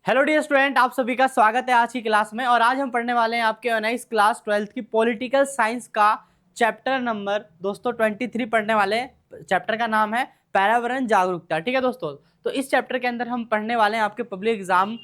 Hello dear student, आप सभी का स्वागत है आज की क्लास में। और आज हम पढ़ने वाले हैं आपके ऑनर्स क्लास 12th की पॉलिटिकल साइंस का चैप्टर नंबर दोस्तों 23 पढ़ने वाले हैं। चैप्टर का नाम है पर्यावरण जागरूकता। ठीक है दोस्तों, तो इस चैप्टर के अंदर हम पढ़ने वाले हैं आपके पब्लिक एग्जाम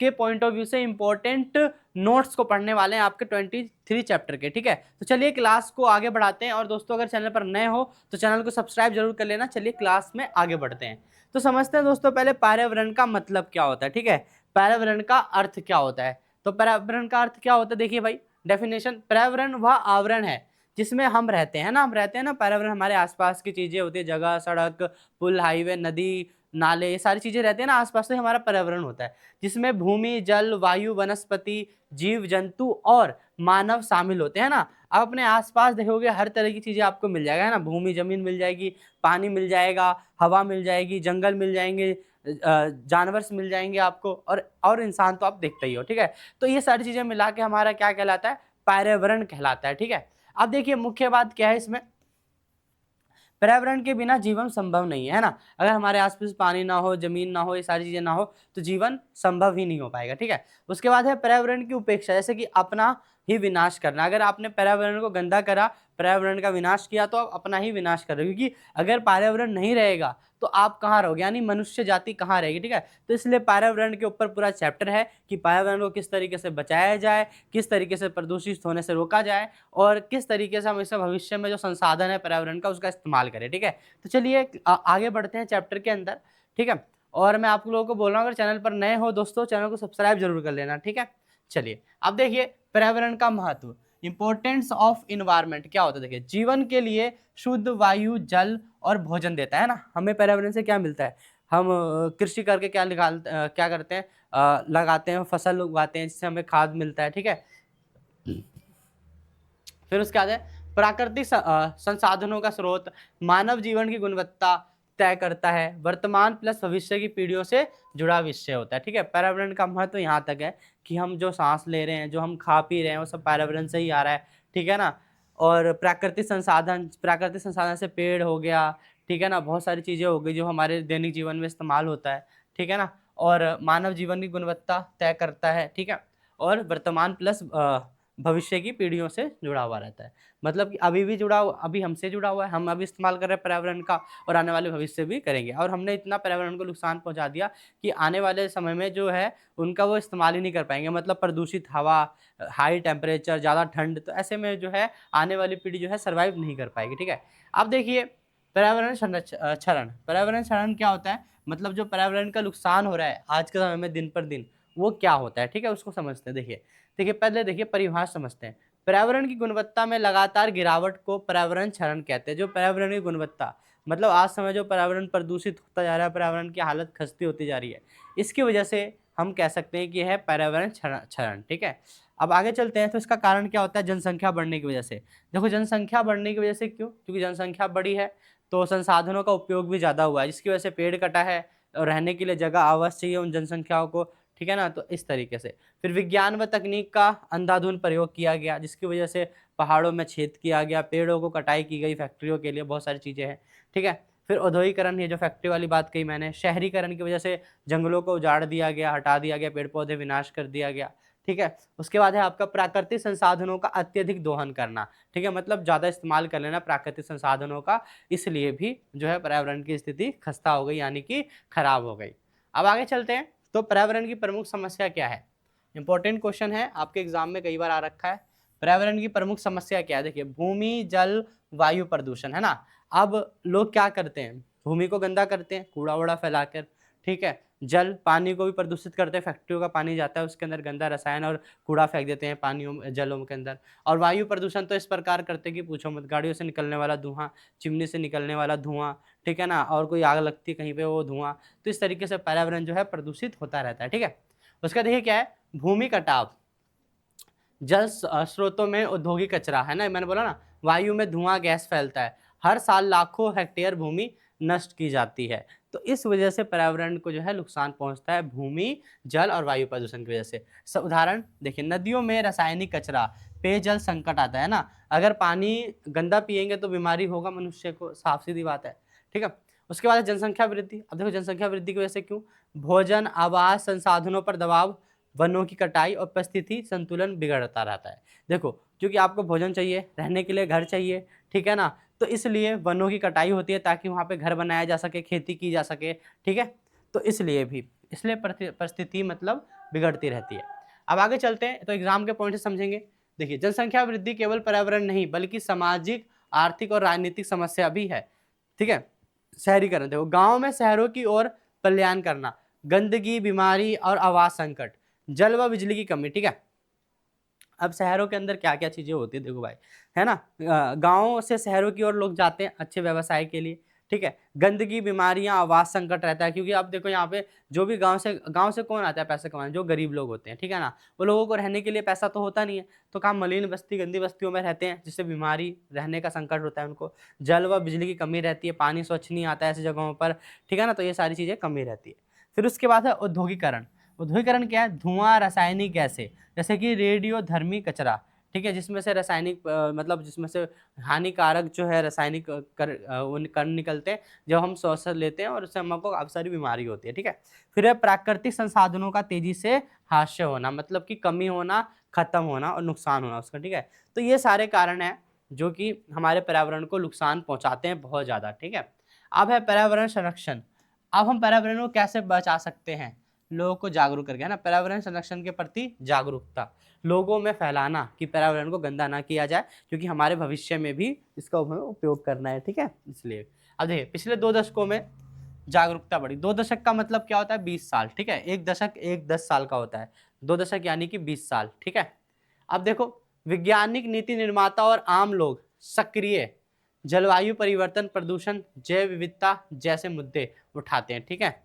के पॉइंट ऑफ व्यू से इंपॉर्टेंट नोट्स को पढ़ने वाले हैं आपके 23 चैप्टर के। ठीक है, तो चलिए क्लास को आगे बढ़ाते हैं। और दोस्तों अगर चैनल पर नए हो तो चैनल को सब्सक्राइब जरूर कर लेना। चलिए क्लास में आगे बढ़ते हैं। तो समझते हैं दोस्तों पहले पर्यावरण का मतलब क्या होता है। ठीक है, पर्यावरण का अर्थ क्या होता है। तो पर्यावरण का अर्थ क्या होता है, देखिए भाई डेफिनेशन। पर्यावरण वह आवरण है जिसमें हम रहते हैं ना, पर्यावरण हमारे आसपास की चीजें होती है, जगह, सड़क, पुल, हाईवे, नदी, नाले, ये सारी चीजें रहती है ना आसपास, से हमारा पर्यावरण होता है, जिसमें भूमि, जल, वायु, वनस्पति, जीव जंतु और मानव शामिल होते हैं ना। आप अपने आसपास देखोगे हर तरह की चीजें आपको मिल जाएगा, है ना। भूमि, जमीन मिल जाएगी, पानी मिल जाएगा, हवा मिल जाएगी, जंगल मिल जाएंगे, जानवर मिल जाएंगे आपको, और इंसान तो आप देखते ही हो। ठीक है, तो ये सारी चीजें मिला के हमारा क्या कहलाता है, पर्यावरण कहलाता है। ठीक है, अब देखिए मुख्य बात क्या है इसमें, पर्यावरण के बिना जीवन संभव नहीं है ना। अगर हमारे आसपास पानी ना हो, जमीन ना हो, ये सारी चीजें ना हो तो जीवन संभव ही नहीं हो पाएगा। ठीक है, उसके बाद है पर्यावरण की उपेक्षा, जैसे कि अपना ही विनाश करना। अगर आपने पर्यावरण को गंदा करा, पर्यावरण का विनाश किया, तो आप अपना ही विनाश कर रहे हो, क्योंकि अगर पर्यावरण नहीं रहेगा तो आप कहाँ रहोगे, यानी मनुष्य जाति कहाँ रहेगी। ठीक है, तो इसलिए पर्यावरण के ऊपर पूरा चैप्टर है कि पर्यावरण को किस तरीके से बचाया जाए, किस तरीके से प्रदूषित होने से रोका जाए, और किस तरीके से हम इसे भविष्य में जो संसाधन है पर्यावरण का उसका इस्तेमाल करें। ठीक है, तो चलिए आगे बढ़ते हैं चैप्टर के अंदर। ठीक है, और मैं आप लोगों को बोल रहा हूँ अगर चैनल पर नए हो दोस्तों, चैनल को सब्सक्राइब जरूर कर लेना। ठीक है, चलिए अब देखिए पर्यावरण का महत्व, इंपॉर्टेंस ऑफ इन्वायरमेंट क्या होता है। देखिए जीवन के लिए शुद्ध वायु, जल और भोजन देता है ना। हमें पर्यावरण से क्या मिलता है, हम कृषि करके क्या करते हैं, लगाते हैं, फसल उगाते हैं, जिससे हमें खाद मिलता है। ठीक है, फिर उसके बाद है प्राकृतिक संसाधनों का स्रोत, मानव जीवन की गुणवत्ता तय करता है, वर्तमान प्लस भविष्य की पीढ़ियों से जुड़ा विषय होता है। ठीक है, पर्यावरण का महत्व यहाँ तक है कि हम जो सांस ले रहे हैं, जो हम खा पी रहे हैं, वो सब पर्यावरण से ही आ रहा है। ठीक है ना, और प्राकृतिक संसाधन से पेड़ हो गया, ठीक है ना, बहुत सारी चीजें हो गई जो हमारे दैनिक जीवन में इस्तेमाल होता है। ठीक है ना, और मानव जीवन की गुणवत्ता तय करता है। ठीक है, और वर्तमान प्लस भविष्य की पीढ़ियों से जुड़ा हुआ रहता है। मतलब कि अभी भी जुड़ा हुआ, अभी हमसे जुड़ा हुआ है, हम अभी इस्तेमाल कर रहे हैं पर्यावरण का, और आने वाले भविष्य भी करेंगे। और हमने इतना पर्यावरण को नुकसान पहुंचा दिया कि आने वाले समय में जो है उनका वो इस्तेमाल ही नहीं कर पाएंगे। मतलब प्रदूषित हवा, हाई टेम्परेचर, ज़्यादा ठंड, तो ऐसे में जो है आने वाली पीढ़ी जो है सर्वाइव नहीं कर पाएगी। ठीक है, अब देखिए पर्यावरण क्षरण क्या होता है, मतलब जो पर्यावरण का नुकसान हो रहा है आज के समय में दिन पर दिन, वो क्या होता है। ठीक है, उसको समझते हैं। पहले देखिए परिभाषा समझते हैं। पर्यावरण की गुणवत्ता में लगातार गिरावट को पर्यावरण क्षरण कहते हैं। जो पर्यावरण की गुणवत्ता, मतलब आज समय जो पर्यावरण प्रदूषित होता जा रहा है, पर्यावरण की हालत खस्ती होती जा रही है, इसकी वजह से हम कह सकते हैं कि यह है पर्यावरण क्षरण। ठीक है, अब आगे चलते हैं। तो इसका कारण क्या होता है, जनसंख्या बढ़ने की वजह से। देखो जनसंख्या बढ़ने की वजह से क्यों, क्योंकि जनसंख्या बढ़ी है तो संसाधनों का उपयोग भी ज़्यादा हुआ है, जिसकी वजह से पेड़ कटा है और रहने के लिए जगह अवश्य चाहिए उन जनसंख्याओं को। ठीक है ना, तो इस तरीके से फिर विज्ञान व तकनीक का अंधाधुंध प्रयोग किया गया, जिसकी वजह से पहाड़ों में छेद किया गया, पेड़ों को कटाई की गई फैक्ट्रियों के लिए, बहुत सारी चीज़ें हैं। ठीक है, फिर औद्योगिकरण, ये जो फैक्ट्री वाली बात कही मैंने, शहरीकरण की वजह से जंगलों को उजाड़ दिया गया, हटा दिया गया, पेड़ पौधे विनाश कर दिया गया। ठीक है, उसके बाद है आपका प्राकृतिक संसाधनों का अत्यधिक दोहन करना। ठीक है, मतलब ज़्यादा इस्तेमाल कर लेना प्राकृतिक संसाधनों का, इसलिए भी जो है पर्यावरण की स्थिति खस्ता हो गई, यानी कि खराब हो गई। अब आगे चलते हैं। तो पर्यावरण की प्रमुख समस्या क्या है, इंपॉर्टेंट क्वेश्चन है, आपके एग्जाम में कई बार आ रखा है। पर्यावरण की प्रमुख समस्या क्या है, देखिए भूमि, जल, वायु प्रदूषण, है ना। अब लोग क्या करते हैं, भूमि को गंदा करते हैं कूड़ा वूड़ा फैलाकर। ठीक है, जल, पानी को भी प्रदूषित करते हैं, फैक्ट्रियों का पानी जाता है उसके अंदर गंदा रसायन और कूड़ा फेंक देते हैं पानियों जलों के अंदर। और वायु प्रदूषण तो इस प्रकार करते हैं कि पूछो मत, गाड़ियों से निकलने वाला धुआं, चिमनी से निकलने वाला धुआं, ठीक है ना, और कोई आग लगती है कहीं पे वो धुआं, तो इस तरीके से पर्यावरण जो है प्रदूषित होता रहता है। ठीक है, उसका देखिए क्या है, भूमि कटाव, जल स्रोतों में औद्योगिक कचरा, है ना, मैंने बोला ना, वायु में धुआं गैस फैलता है, हर साल लाखों हेक्टेयर भूमि नष्ट की जाती है। तो इस वजह से पर्यावरण को जो है नुकसान पहुंचता है, भूमि, जल और वायु प्रदूषण की वजह से। उदाहरण देखिए, नदियों में रासायनिक कचरा, पेयजल संकट आता है ना, अगर पानी गंदा पिएंगे तो बीमारी होगा मनुष्य को, साफ सीधी बात है। ठीक है, उसके बाद है जनसंख्या वृद्धि। अब देखो जनसंख्या वृद्धि की वजह से क्यों, भोजन, आवास, संसाधनों पर दबाव, वनों की कटाई और परिस्थिति संतुलन बिगड़ता रहता है। देखो क्योंकि आपको भोजन चाहिए, रहने के लिए घर चाहिए, ठीक है ना, तो इसलिए वनों की कटाई होती है ताकि वहाँ पे घर बनाया जा सके, खेती की जा सके, ठीक है, तो इसलिए परिस्थिति मतलब बिगड़ती रहती है। अब आगे चलते हैं तो एग्जाम के पॉइंट से समझेंगे। देखिए जनसंख्या वृद्धि केवल पर्यावरण नहीं बल्कि सामाजिक, आर्थिक और राजनीतिक समस्या भी है, ठीक है। शहरीकरण, देखो गांव में शहरों की ओर पलायन करना, गंदगी, बीमारी और आवास संकट, जल व बिजली की कमी, ठीक है। अब शहरों के अंदर क्या क्या चीजें होती है देखो भाई, है ना, गांव से शहरों की ओर लोग जाते हैं अच्छे व्यवसाय के लिए, ठीक है। गंदगी, बीमारियां, आवास संकट रहता है क्योंकि आप देखो यहाँ पे जो भी गांव से कौन आता है पैसे कमाने, जो गरीब लोग होते हैं, ठीक है ना, वो लोगों को रहने के लिए पैसा तो होता नहीं है, तो कहाँ मलिन बस्ती, गंदी बस्तियों में रहते हैं जिससे बीमारी, रहने का संकट होता है उनको। जल व बिजली की कमी रहती है, पानी स्वच्छ नहीं आता है ऐसी जगहों पर, ठीक है ना, तो ये सारी चीजें कमी रहती है। फिर उसके बाद है औद्योगिकरण। औद्योगिकरण क्या है, धुआं, रासायनिक गैसें, जैसे कि रेडियोधर्मी कचरा, ठीक है, जिसमें से रासायनिक मतलब जिसमें से हानिकारक जो है रासायनिक कण निकलते हैं जब हम श्वास लेते हैं, और उससे हमको काफी सारी बीमारी होती है, ठीक है। फिर है प्राकृतिक संसाधनों का तेजी से ह्रास होना, मतलब कि कमी होना, खत्म होना और नुकसान होना उसका, ठीक है। तो ये सारे कारण हैं जो कि हमारे पर्यावरण को नुकसान पहुंचाते हैं बहुत ज्यादा, ठीक है। अब है पर्यावरण संरक्षण। अब हम पर्यावरण को कैसे बचा सकते हैं, लोगों को जागरूक करके, है ना, पर्यावरण संरक्षण के प्रति जागरूकता लोगों में फैलाना कि पर्यावरण को गंदा ना किया जाए क्योंकि हमारे भविष्य में भी इसका उपयोग करना है, ठीक है, इसलिए। अब देखिए पिछले 2 दशकों में जागरूकता बढ़ी। 2 दशक का मतलब क्या होता है, 20 साल, ठीक है। एक दशक 10 साल का होता है, 2 दशक यानी कि 20 साल, ठीक है। अब देखो वैज्ञानिक, नीति निर्माता और आम लोग सक्रिय जलवायु परिवर्तन, प्रदूषण, जैव विविधता जैसे मुद्दे उठाते हैं, ठीक है।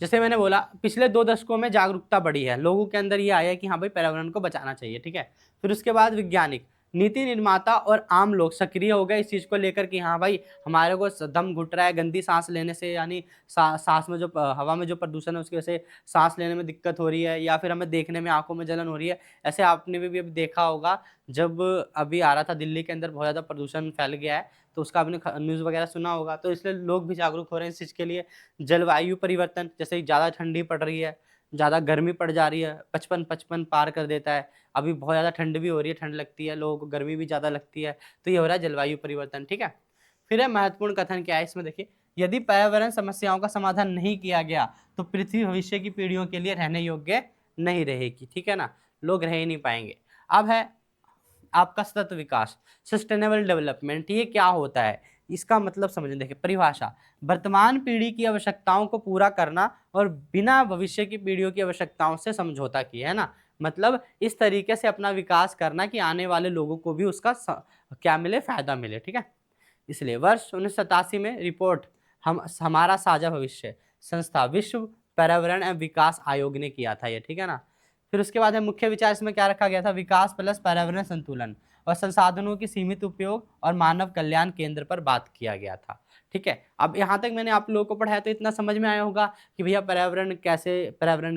जैसे मैंने बोला पिछले 2 दशकों में जागरूकता बढ़ी है, लोगों के अंदर ये आया है कि हाँ भाई पर्यावरण को बचाना चाहिए, ठीक है। फिर उसके बाद वैज्ञानिक, नीति निर्माता और आम लोग सक्रिय हो गए इस चीज को लेकर कि हाँ भाई हमारे को दम घुट रहा है गंदी सांस लेने से, यानी सांस में जो हवा में जो प्रदूषण है उसकी वजह से सांस लेने में दिक्कत हो रही है, या फिर हमें देखने में आंखों में जलन हो रही है। ऐसे आपने भी अभी देखा होगा, जब अभी आ रहा था दिल्ली के अंदर बहुत ज्यादा प्रदूषण फैल गया है, तो उसका आपने न्यूज़ वगैरह सुना होगा, तो इसलिए लोग भी जागरूक हो रहे हैं इस चीज़ के लिए। जलवायु परिवर्तन, जैसे ज़्यादा ठंडी पड़ रही है, ज़्यादा गर्मी पड़ जा रही है, 55 पार कर देता है, अभी बहुत ज़्यादा ठंड भी हो रही है, ठंड लगती है, लोगों को गर्मी भी ज़्यादा लगती है, तो ये हो रहा है जलवायु परिवर्तन, ठीक है। फिर है महत्वपूर्ण कथन क्या है इसमें, देखिए यदि पर्यावरण समस्याओं का समाधान नहीं किया गया तो पृथ्वी भविष्य की पीढ़ियों के लिए रहने योग्य नहीं रहेगी, ठीक है ना, लोग रह ही नहीं पाएंगे। अब है आपका सतत विकास, सस्टेनेबल डेवलपमेंट, ये क्या होता है इसका मतलब समझें। देखिए परिभाषा, वर्तमान पीढ़ी की आवश्यकताओं को पूरा करना और बिना भविष्य की पीढ़ियों की आवश्यकताओं से समझौता किया, है ना, मतलब इस तरीके से अपना विकास करना कि आने वाले लोगों को भी उसका क्या मिले, फायदा मिले, ठीक है। इसलिए वर्ष 1987 में रिपोर्ट हमारा साझा भविष्य संस्था विश्व पर्यावरण एवं विकास आयोग ने किया था ये, ठीक है ना। फिर उसके बाद है मुख्य विचार इसमें क्या रखा गया था, विकास प्लस पर्यावरण संतुलन और संसाधनों की सीमित उपयोग और मानव कल्याण केंद्र पर बात किया गया था, ठीक है। अब यहाँ तक मैंने आप लोगों को पढ़ाया तो इतना समझ में आया होगा कि भैया पर्यावरण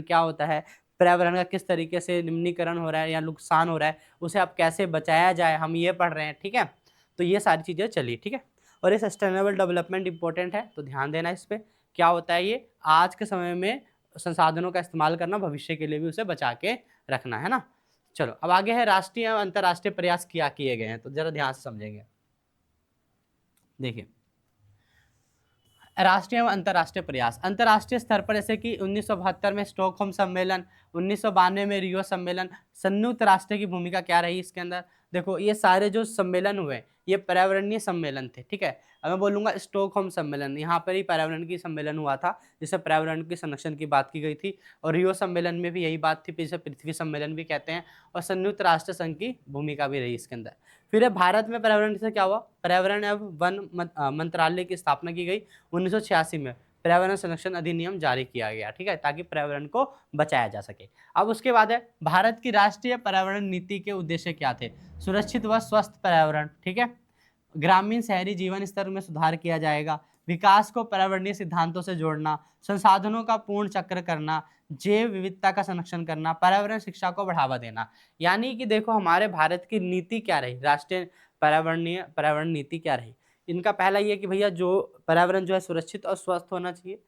क्या होता है, पर्यावरण का किस तरीके से निम्नीकरण हो रहा है या नुकसान हो रहा है, उसे अब कैसे बचाया जाए, हम ये पढ़ रहे हैं, ठीक है। तो ये सारी चीज़ें चली, ठीक है। और ये सस्टेनेबल डेवलपमेंट इंपॉर्टेंट है तो ध्यान देना इस पर। क्या होता है ये, आज के समय में संसाधनों का इस्तेमाल करना, भविष्य के लिए भी उसे बचा के रखना, है ना। चलो अब आगे है राष्ट्रीय एवं अंतर्राष्ट्रीय प्रयास क्या किए गए हैं, तो जरा ध्यान से समझेंगे। देखिए राष्ट्रीय एवं अंतर्राष्ट्रीय प्रयास, अंतर्राष्ट्रीय स्तर पर जैसे कि 1972 में स्टॉकहोम सम्मेलन, 1992 में रियो सम्मेलन, संयुक्त राष्ट्र की भूमिका क्या रही इसके अंदर। देखो ये सारे जो सम्मेलन हुए ये पर्यावरणीय सम्मेलन थे, ठीक है। अब मैं बोलूंगा स्टॉकहोम सम्मेलन, यहाँ पर ही पर्यावरण की सम्मेलन हुआ था जिससे पर्यावरण के संरक्षण की बात की गई थी, और रियो सम्मेलन में भी यही बात थी, जिसे पृथ्वी सम्मेलन भी कहते हैं, और संयुक्त राष्ट्र संघ की भूमिका भी रही इसके अंदर। फिर है भारत में पर्यावरण से क्या हुआ, पर्यावरण एवं वन मंत्रालय की स्थापना की गई 1986 में, पर्यावरण संरक्षण अधिनियम जारी किया गया, ठीक है, ताकि पर्यावरण को बचाया जा सके। अब उसके बाद है भारत की राष्ट्रीय पर्यावरण नीति के उद्देश्य क्या थे, सुरक्षित व स्वस्थ पर्यावरण, ठीक है, ग्रामीण शहरी जीवन स्तर में सुधार किया जाएगा, विकास को पर्यावरणीय सिद्धांतों से जोड़ना, संसाधनों का पूर्ण चक्र करना, जैव विविधता का संरक्षण करना, पर्यावरण शिक्षा को बढ़ावा देना। यानी कि देखो हमारे भारत की नीति क्या रही, राष्ट्रीय पर्यावरण नीति क्या रही, इनका पहला ये है कि भैया जो पर्यावरण जो है सुरक्षित और स्वस्थ होना चाहिए,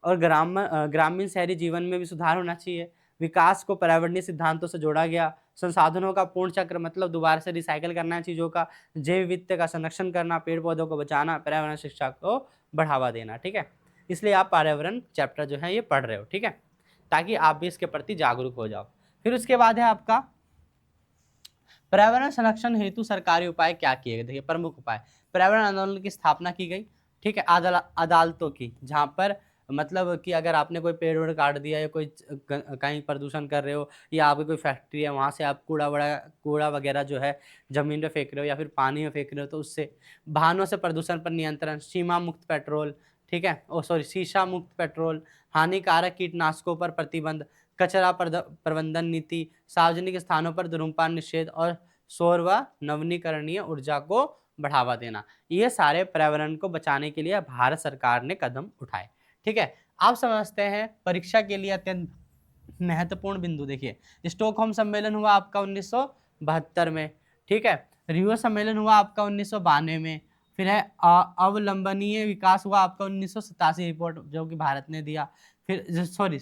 और ग्रामीण शहरी जीवन में भी सुधार होना चाहिए। विकास को पर्यावरणीय सिद्धांतों से जोड़ा गया। संसाधनों का पूर्ण चक्र मतलब दोबारा से रिसाइकिल करना है चीज़ों का, जैव विविधता का संरक्षण करना, पेड़-पौधों को बचाना, पर्यावरण शिक्षा को बढ़ावा देना, ठीक है? इसलिए आप पर्यावरण चैप्टर जो है ये पढ़ रहे हो, ठीक है? ताकि आप भी इसके प्रति जागरूक हो जाओ। फिर उसके बाद है आपका पर्यावरण संरक्षण हेतु सरकारी उपाय क्या किए गए? देखिए प्रमुख उपाय, पर्यावरण आंदोलन की स्थापना की गई, ठीक है? अदालतों की, जहाँ पर मतलब कि अगर आपने कोई पेड़ वेड़ काट दिया या कोई कहीं प्रदूषण कर रहे हो, या आपकी कोई फैक्ट्री है वहाँ से आप कूड़ा वगैरह जो है जमीन पे फेंक रहे हो या फिर पानी में फेंक रहे हो, तो उससे वाहनों से प्रदूषण पर नियंत्रण, सीमा मुक्त पेट्रोल, ठीक है? शीशा मुक्त पेट्रोल, हानिकारक कीटनाशकों पर प्रतिबंध, कचरा प्रबंधन नीति, सार्वजनिक स्थानों पर धूम्रपान निषेध और सौर व नवीकरणीय ऊर्जा को बढ़ावा देना। ये सारे पर्यावरण को बचाने के लिए भारत सरकार ने कदम उठाए, ठीक है? आप समझते हैं परीक्षा के लिए अत्यंत महत्वपूर्ण बिंदु। देखिए, स्टॉकहोम सम्मेलन हुआ आपका 1972 में, ठीक है? रियो सम्मेलन हुआ आपका 1992 में। फिर है अवलंबनीय विकास हुआ आपका 1987 रिपोर्ट, जो कि भारत ने दिया। फिर सॉरी,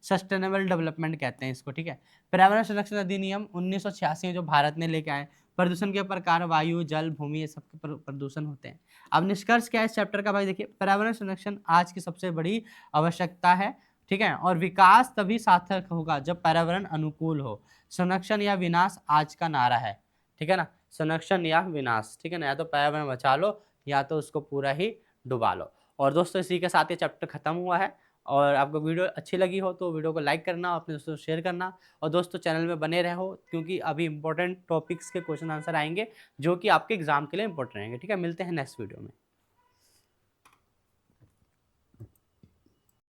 सस्टेनेबल डेवलपमेंट कहते हैं इसको, ठीक है? पर्यावरण संरक्षण अधिनियम 1986 जो भारत ने लेके आए। प्रदूषण के प्रकार वायु, जल, भूमि, ये सब के प्रदूषण होते हैं। अब निष्कर्ष क्या है इस चैप्टर का भाई? देखिए, पर्यावरण संरक्षण आज की सबसे बड़ी आवश्यकता है, ठीक है? और विकास तभी सार्थक होगा जब पर्यावरण अनुकूल हो। संरक्षण या विनाश आज का नारा है, ठीक है ना? संरक्षण या विनाश, ठीक है ना? या तो पर्यावरण बचा लो या तो उसको पूरा ही डुबा लो। और दोस्तों इसी के साथ ये चैप्टर खत्म हुआ है। और आपको वीडियो अच्छी लगी हो तो वीडियो को लाइक करना और अपने दोस्तों को शेयर करना, और दोस्तों चैनल में बने रहो, क्योंकि अभी इंपॉर्टेंट टॉपिक्स के क्वेश्चन आंसर आएंगे जो कि आपके एग्जाम के लिए इंपॉर्टेंट रहेंगे, ठीक है? मिलते हैं नेक्स्ट वीडियो में।